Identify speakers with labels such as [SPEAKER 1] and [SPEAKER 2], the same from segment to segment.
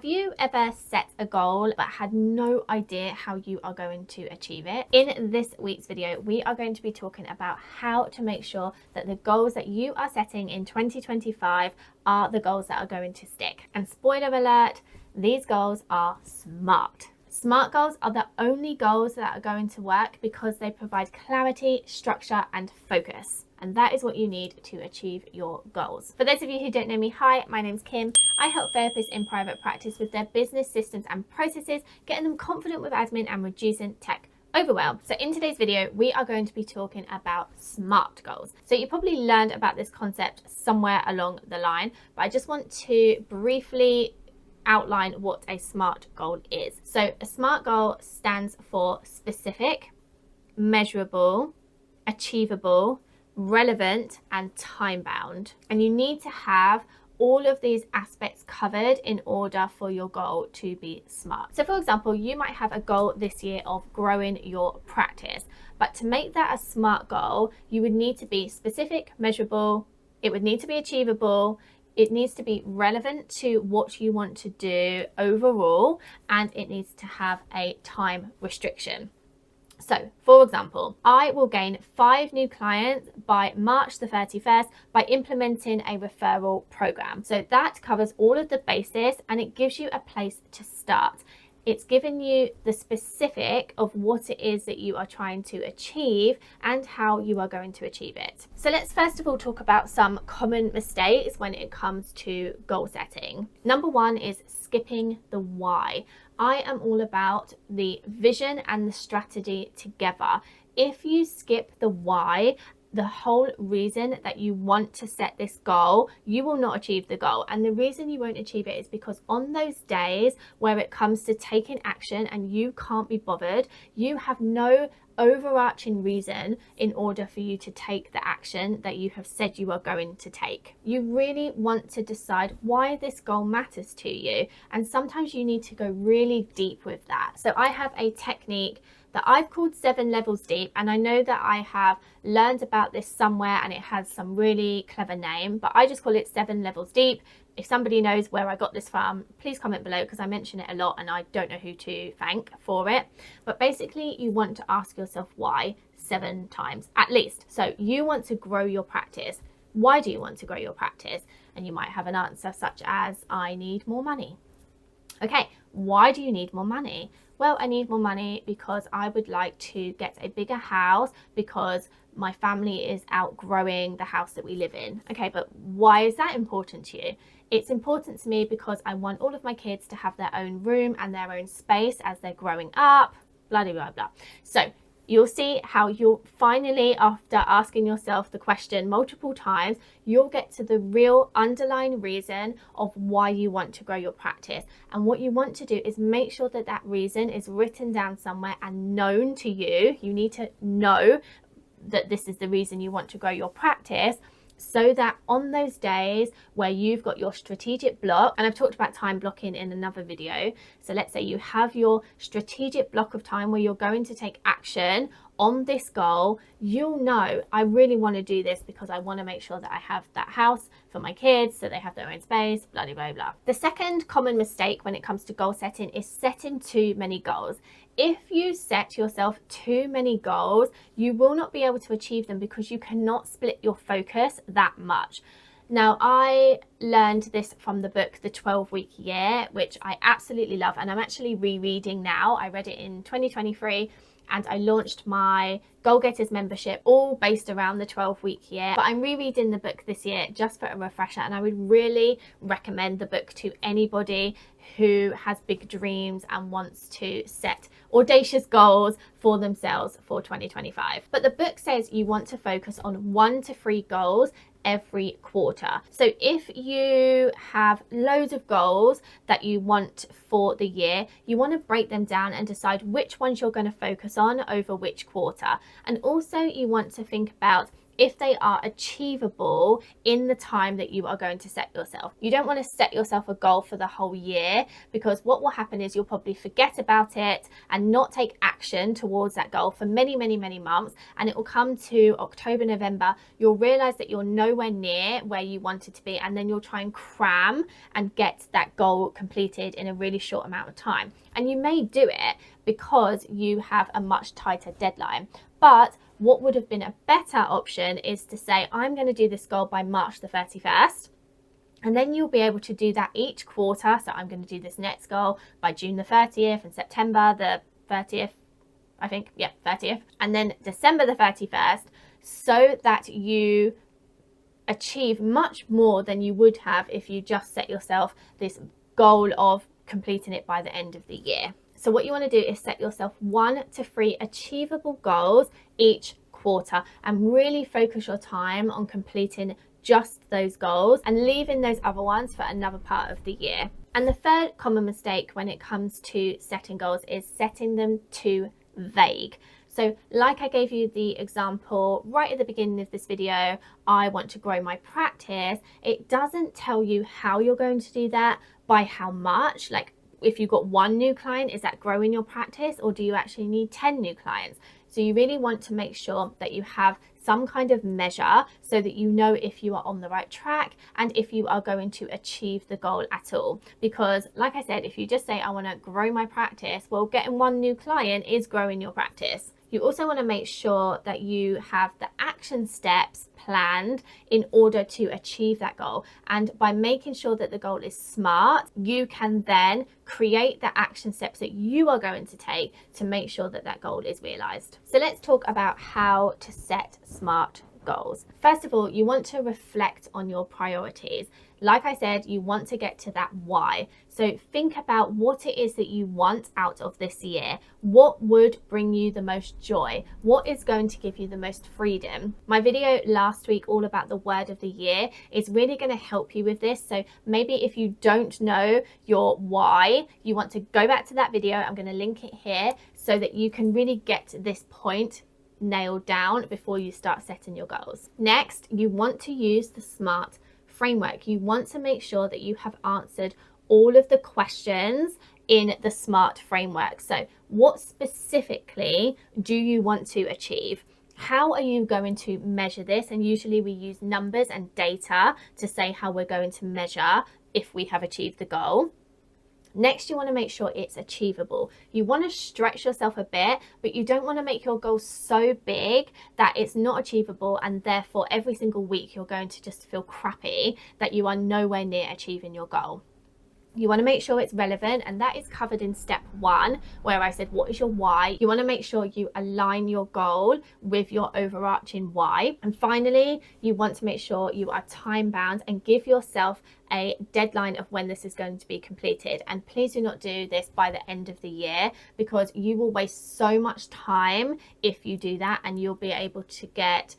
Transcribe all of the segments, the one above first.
[SPEAKER 1] Have you ever set a goal but had no idea how you are going to achieve it? In this week's video, we are going to be talking about how to make sure that the goals that you are setting in 2025 are the goals that are going to stick. And spoiler alert, these goals are SMART. SMART goals are the only goals that are going to work because they provide clarity, structure, and focus. And that is what you need to achieve your goals. For those of you who don't know me, hi, my name's Kim. I help therapists in private practice with their business systems and processes, getting them confident with admin and reducing tech overwhelm. So in today's video, we are going to be talking about SMART goals. So you probably learned about this concept somewhere along the line, but I just want to briefly outline what a SMART goal is. So a SMART goal stands for specific, measurable, achievable, relevant, and time bound. And you need to have all of these aspects covered in order for your goal to be SMART. So for example, you might have a goal this year of growing your practice, but to make that a SMART goal, you would need to be specific, measurable, it would need to be achievable, it needs to be relevant to what you want to do overall, and it needs to have a time restriction. So, for example, I will gain 5 new clients by March the 31st by implementing a referral program. So that covers all of the bases and it gives you a place to start. It's given you the specific of what it is that you are trying to achieve and how you are going to achieve it. So let's first of all talk about some common mistakes when it comes to goal setting. Number 1 is skipping the why. I am all about the vision and the strategy together. If you skip the why, the whole reason that you want to set this goal, you will not achieve the goal. And the reason you won't achieve it is because on those days where it comes to taking action and you can't be bothered, you have no overarching reason in order for you to take the action that you have said you are going to take. You really want to decide why this goal matters to you, and sometimes you need to go really deep with that. So I have a technique that I've called 7 levels deep, and I know that I have learned about this somewhere and it has some really clever name, but I just call it 7 levels deep. If somebody knows where I got this from, please comment below because I mention it a lot and I don't know who to thank for it. But basically you want to ask yourself why 7 times at least. So you want to grow your practice. Why do you want to grow your practice? And you might have an answer such as, I need more money. Okay, why do you need more money? Well, I need more money because I would like to get a bigger house because my family is outgrowing the house that we live in. Okay, but why is that important to you? It's important to me because I want all of my kids to have their own room and their own space as they're growing up, blah, blah, blah, blah. So you'll see how you'll finally, after asking yourself the question multiple times, you'll get to the real underlying reason of why you want to grow your practice. And what you want to do is make sure that that reason is written down somewhere and known to you. You need to know that this is the reason you want to grow your practice, so that on those days where you've got your strategic block, and I've talked about time blocking in another video. So let's say you have your strategic block of time where you're going to take action on this goal, you'll know, I really want to do this because I want to make sure that I have that house for my kids so they have their own space, blah, blah, blah, blah. The second common mistake when it comes to goal setting is setting too many goals. If you set yourself too many goals, you will not be able to achieve them because you cannot split your focus that much. Now, I learned this from the book, The 12-Week Year, which I absolutely love, and I'm actually rereading now. I read it in 2023. And I launched my Goal Getters membership all based around the 12-week year. But I'm rereading the book this year just for a refresher, and I would really recommend the book to anybody who has big dreams and wants to set audacious goals for themselves for 2025. But the book says you want to focus on 1 to 3 goals every quarter. So if you have loads of goals that you want for the year, you want to break them down and decide which ones you're going to focus on over which quarter. And also you want to think about if they are achievable in the time that you are going to set yourself. You don't want to set yourself a goal for the whole year, because what will happen is you'll probably forget about it and not take action towards that goal for many months, and it will come to October, November, you'll realize that you're nowhere near where you wanted to be, and then you'll try and cram and get that goal completed in a really short amount of time. And you may do it because you have a much tighter deadline. But what would have been a better option is to say, I'm going to do this goal by March the 31st. And then you'll be able to do that each quarter. So I'm going to do this next goal by June the 30th and September the 30th, I think, yeah, 30th. And then December the 31st, so that you achieve much more than you would have if you just set yourself this goal of completing it by the end of the year. So what you want to do is set yourself 1 to 3 achievable goals each quarter, and really focus your time on completing just those goals and leaving those other ones for another part of the year. And the third common mistake when it comes to setting goals is setting them too vague. So like I gave you the example right at the beginning of this video, I want to grow my practice. It doesn't tell you how you're going to do that, by how much. Like, if you've got 1 new client, is that growing your practice, or do you actually need 10 new clients? So you really want to make sure that you have some kind of measure so that you know if you are on the right track and if you are going to achieve the goal at all. Because like I said, if you just say, I want to grow my practice, well, getting 1 new client is growing your practice. You also want to make sure that you have the action steps planned in order to achieve that goal. And by making sure that the goal is smart, you can then create the action steps that you are going to take to make sure that that goal is realized. So let's talk about how to set smart goals. First of all, you want to reflect on your priorities. Like I said, you want to get to that why. So think about what it is that you want out of this year. What would bring you the most joy? What is going to give you the most freedom? My video last week all about the word of the year is really going to help you with this. So maybe if you don't know your why, you want to go back to that video. I'm going to link it here so that you can really get this point nailed down before you start setting your goals. Next, you want to use the SMART framework. You want to make sure that you have answered all of the questions in the SMART framework. So what specifically do you want to achieve? How are you going to measure this? And usually we use numbers and data to say how we're going to measure if we have achieved the goal. Next, you want to make sure it's achievable. You want to stretch yourself a bit, but you don't want to make your goal so big that it's not achievable, and therefore every single week you're going to just feel crappy that you are nowhere near achieving your goal. You want to make sure it's relevant, and that is covered in step 1, where I said, what is your why? You want to make sure you align your goal with your overarching why. And finally, you want to make sure you are time bound and give yourself a deadline of when this is going to be completed. And please do not do this by the end of the year, because you will waste so much time if you do that, and you'll be able to get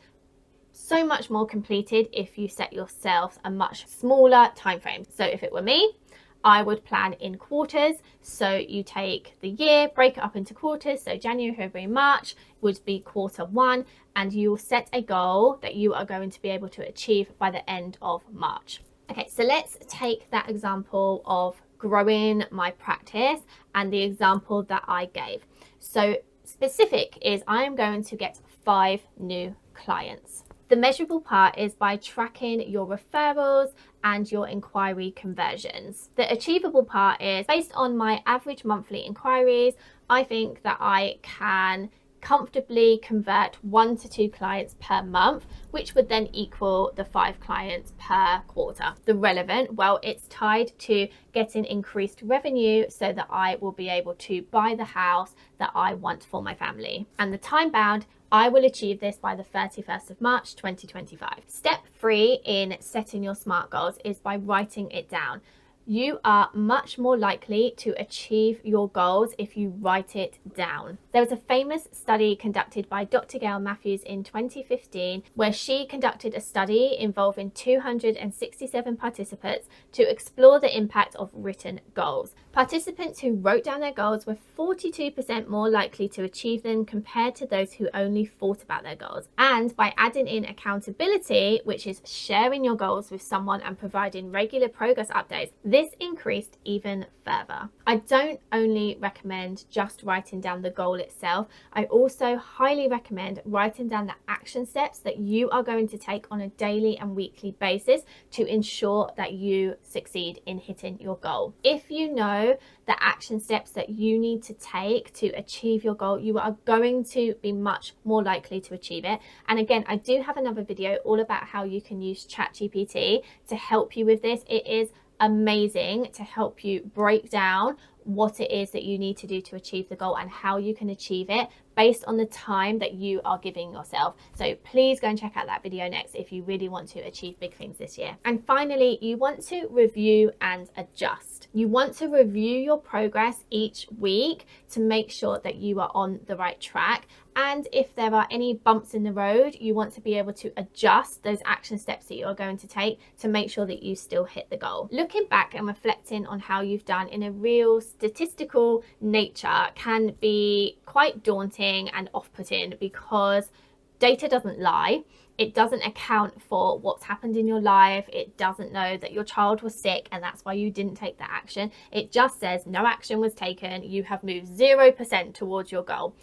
[SPEAKER 1] so much more completed if you set yourself a much smaller time frame. So if it were me, I would plan in quarters. So you take the year, break it up into quarters. So January, February, March would be quarter 1, and you will set a goal that you are going to be able to achieve by the end of March. Okay, so let's take that example of growing my practice and the example that I gave. So specific is I am going to get 5 new clients. The measurable part is by tracking your referrals and your inquiry conversions. The achievable part is based on my average monthly inquiries, I think that I can comfortably convert 1 to 2 clients per month, which would then equal the 5 clients per quarter. The relevant, well, it's tied to getting increased revenue so that I will be able to buy the house that I want for my family. And the time bound, I will achieve this by the 31st of March 2025. Step 3 in setting your SMART goals is by writing it down. you are much more likely to achieve your goals if you write it down. There was a famous study conducted by Dr. Gail Matthews in 2015 where she conducted a study involving 267 participants to explore the impact of written goals. Participants who wrote down their goals were 42% more likely to achieve them compared to those who only thought about their goals. And by adding in accountability, which is sharing your goals with someone and providing regular progress updates, this increased even further. I don't only recommend just writing down the goal itself, I also highly recommend writing down the action steps that you are going to take on a daily and weekly basis to ensure that you succeed in hitting your goal. If you know the action steps that you need to take to achieve your goal, you are going to be much more likely to achieve it. And again, I do have another video all about how you can use ChatGPT to help you with this. It is amazing to help you break down what it is that you need to do to achieve the goal and how you can achieve it based on the time that you are giving yourself. So please go and check out that video next if you really want to achieve big things this year. And finally, you want to review and adjust. You want to review your progress each week to make sure that you are on the right track. And if there are any bumps in the road, you want to be able to adjust those action steps that you are going to take to make sure that you still hit the goal. Looking back and reflecting on how you've done in a real statistical nature can be quite daunting and off-putting because data doesn't lie. It doesn't account for what's happened in your life. It doesn't know that your child was sick and that's why you didn't take that action. It just says no action was taken. You have moved 0% towards your goal.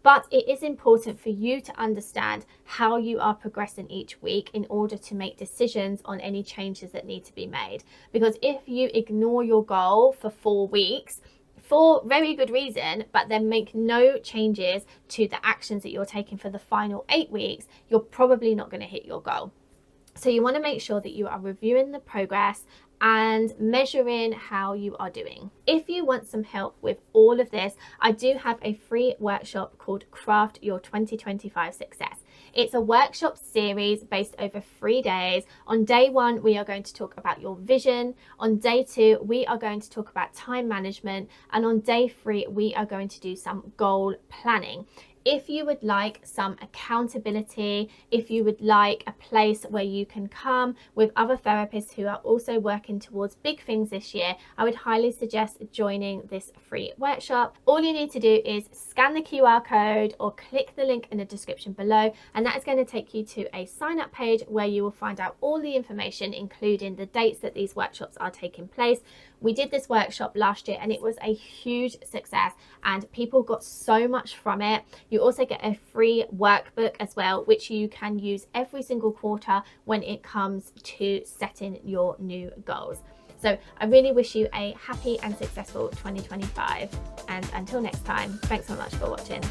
[SPEAKER 1] But it is important for you to understand how you are progressing each week in order to make decisions on any changes that need to be made. Because if you ignore your goal for 4 weeks, for very good reason, but then make no changes to the actions that you're taking for the final 8 weeks, you're probably not going to hit your goal. So you want to make sure that you are reviewing the progress and measuring how you are doing. If you want some help with all of this, I do have a free workshop called Craft Your 2025 Success. It's a workshop series based over 3 days. On day 1, we are going to talk about your vision. On day 2, we are going to talk about time management. And on day 3, we are going to do some goal planning. If you would like some accountability, if you would like a place where you can come with other therapists who are also working towards big things this year, I would highly suggest joining this free workshop. All you need to do is scan the QR code or click the link in the description below, and that is going to take you to a sign up page where you will find out all the information, including the dates that these workshops are taking place. We did this workshop last year and it was a huge success and people got so much from it. You also get a free workbook as well, which you can use every single quarter when it comes to setting your new goals. So I really wish you a happy and successful 2025. And until next time, thanks so much for watching.